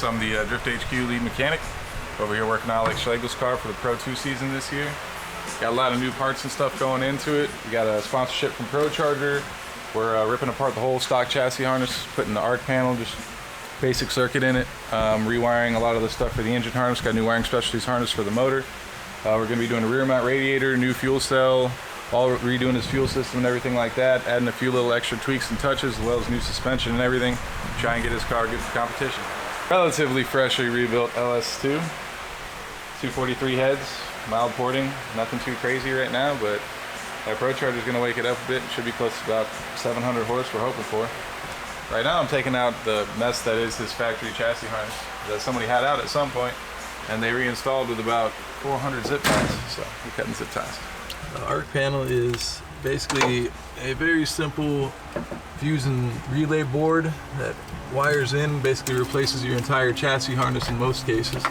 Alex. I'm the Drift HQ lead mechanic. Over here working on Alex Schlagel's car for the Pro 2 season this year. Got a lot of new parts and stuff going into it. We got a sponsorship from Procharger. We're ripping apart the whole stock chassis harness, putting the arc panel, just basic circuit in it, rewiring a lot of the stuff for the engine harness. Got a new wiring specialties harness for the motor. We're going to be doing a rear mount radiator, new fuel cell, all redoing his fuel system and everything like that, adding a few little extra tweaks and touches, as well as new suspension and everything. Try and get his car good for competition. Relatively freshly rebuilt LS2, 243 heads, mild porting, nothing too crazy right now, but our Procharger is going to wake it up a bit. It should be close to about 700 horse we're hoping for. Right now I'm taking out the mess that is his factory chassis harness that somebody had out at some point, and they reinstalled with about 400 zip ties, so we're cutting zip ties. The arc panel is basically a very simple fuse and relay board that wires in, basically replaces your entire chassis harness in most cases.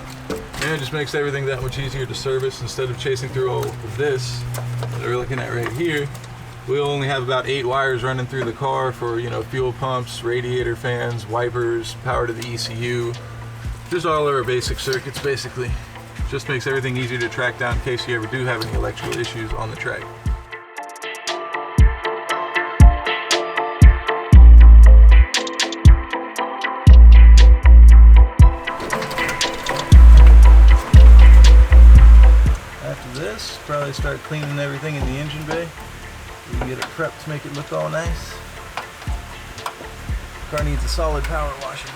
And it just makes everything that much easier to service. Instead of chasing through all of this that we're looking at right here, we'll only have about 8 wires running through the car for, fuel pumps, radiator fans, wipers, power to the ECU. Just all of our basic circuits, basically. Just makes everything easier to track down in case you ever do have any electrical issues on the track. After this, probably start cleaning everything in the engine bay. We can get it prepped to make it look all nice. Car needs a solid power washing.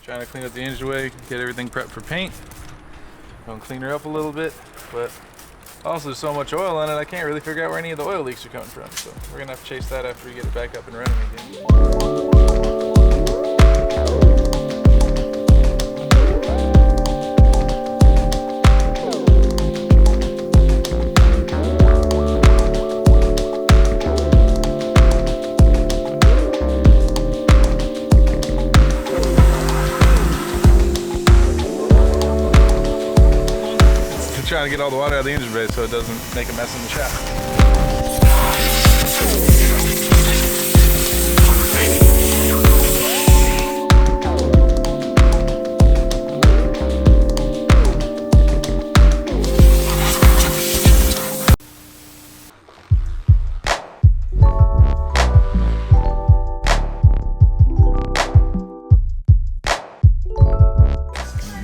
Trying to clean up the engine way, get everything prepped for paint. Gonna clean her up a little bit, but also there's so much oil on it I can't really figure out where any of the oil leaks are coming from. So we're gonna have to chase that after we get it back up and running again. Trying to get all the water out of the engine bay so it doesn't make a mess in the shaft.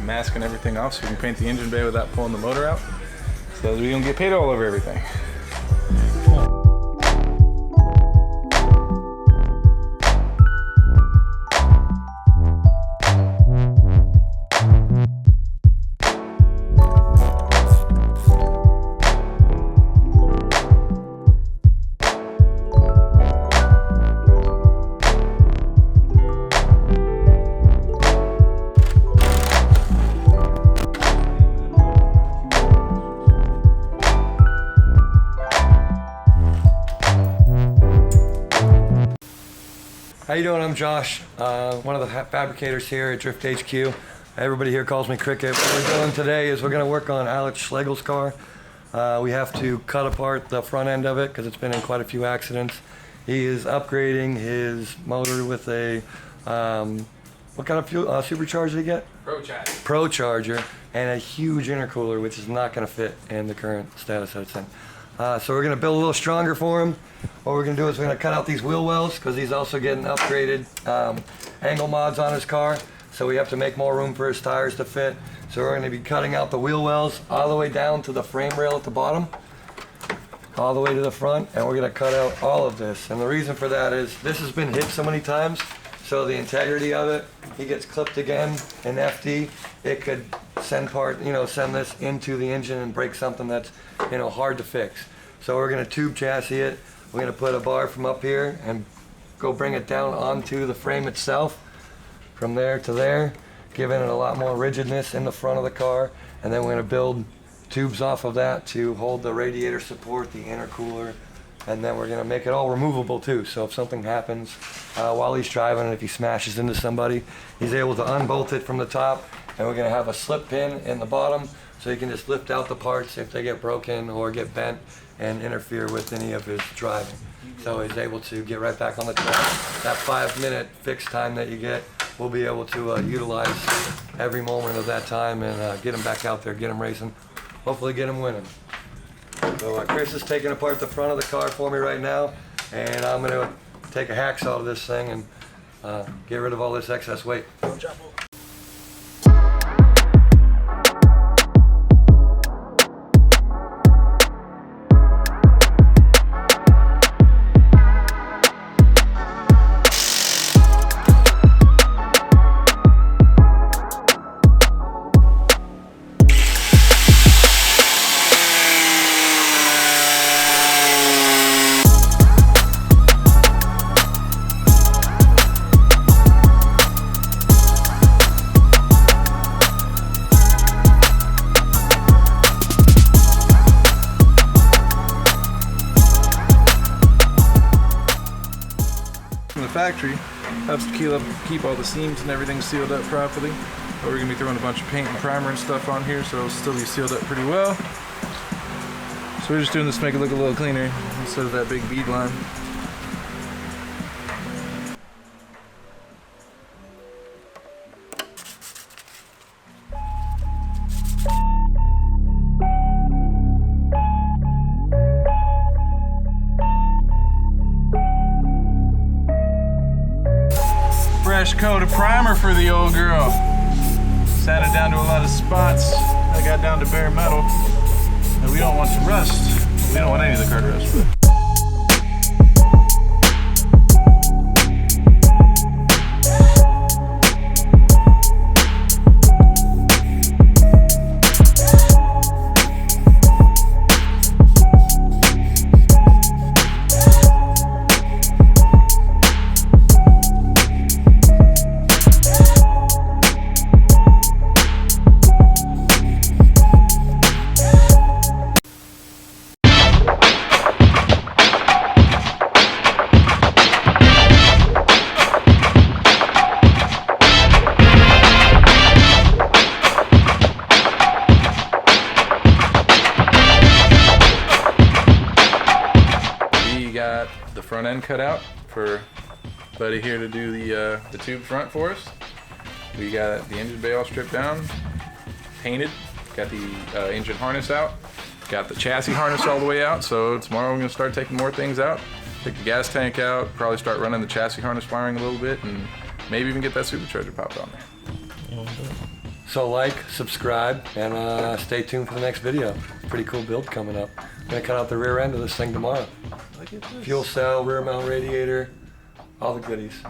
Masking everything off so we can paint the engine bay without pulling the motor out, so we don't get paint all over everything. How you doing? I'm Josh, one of the fabricators here at Drift HQ. Everybody here calls me Cricket. What we're doing today is we're going to work on Alex Schlegel's car. We have to cut apart the front end of it because it's been in quite a few accidents. He is upgrading his motor with a, what kind of fuel, supercharger did he get? Procharger. Procharger, and a huge intercooler, which is not going to fit in the current status that it's in. So we're going to build a little stronger for him. What we're going to do is we're going to cut out these wheel wells because he's also getting upgraded angle mods on his car. So we have to make more room for his tires to fit. So we're going to be cutting out the wheel wells all the way down to the frame rail at the bottom, all the way to the front, and we're going to cut out all of this. And the reason for that is this has been hit so many times, so the integrity of it, he gets clipped again in FD, it could send this into the engine and break something that's hard to fix. So we're gonna tube chassis it. We're gonna put a bar from up here and go bring it down onto the frame itself, from there to there, giving it a lot more rigidness in the front of the car. And then we're gonna build tubes off of that to hold the radiator support, the intercooler, and then we're gonna make it all removable too. So if something happens while he's driving and if he smashes into somebody, he's able to unbolt it from the top, and we're gonna have a slip pin in the bottom so he can just lift out the parts if they get broken or get bent and interfere with any of his driving. So he's able to get right back on the track. That 5-minute fixed time that you get, we'll be able to utilize every moment of that time and get him back out there, get him racing, hopefully get him winning. So Chris is taking apart the front of the car for me right now, and I'm going to take a hacksaw to this thing and get rid of all this excess weight. Factory helps to keep all the seams and everything sealed up properly. But we're gonna be throwing a bunch of paint and primer and stuff on here, so it'll still be sealed up pretty well. So we're just doing this to make it look a little cleaner instead of that big bead line. Fresh coat of primer for the old girl. Sanded down to a lot of spots. I got down to bare metal. And we don't want to rust. We don't want any of the car to rust. The front end cut out for Buddy here to do the tube front for us. We got the engine bay all stripped down, painted, got the engine harness out, got the chassis harness all the way out. So tomorrow we're gonna start taking more things out, take the gas tank out, probably start running the chassis harness wiring a little bit, and maybe even get that supercharger popped on there. So like, subscribe, and stay tuned for the next video. Pretty cool build coming up. I'm gonna cut out the rear end of this thing tomorrow. Fuel cell, rear mount radiator, all the goodies.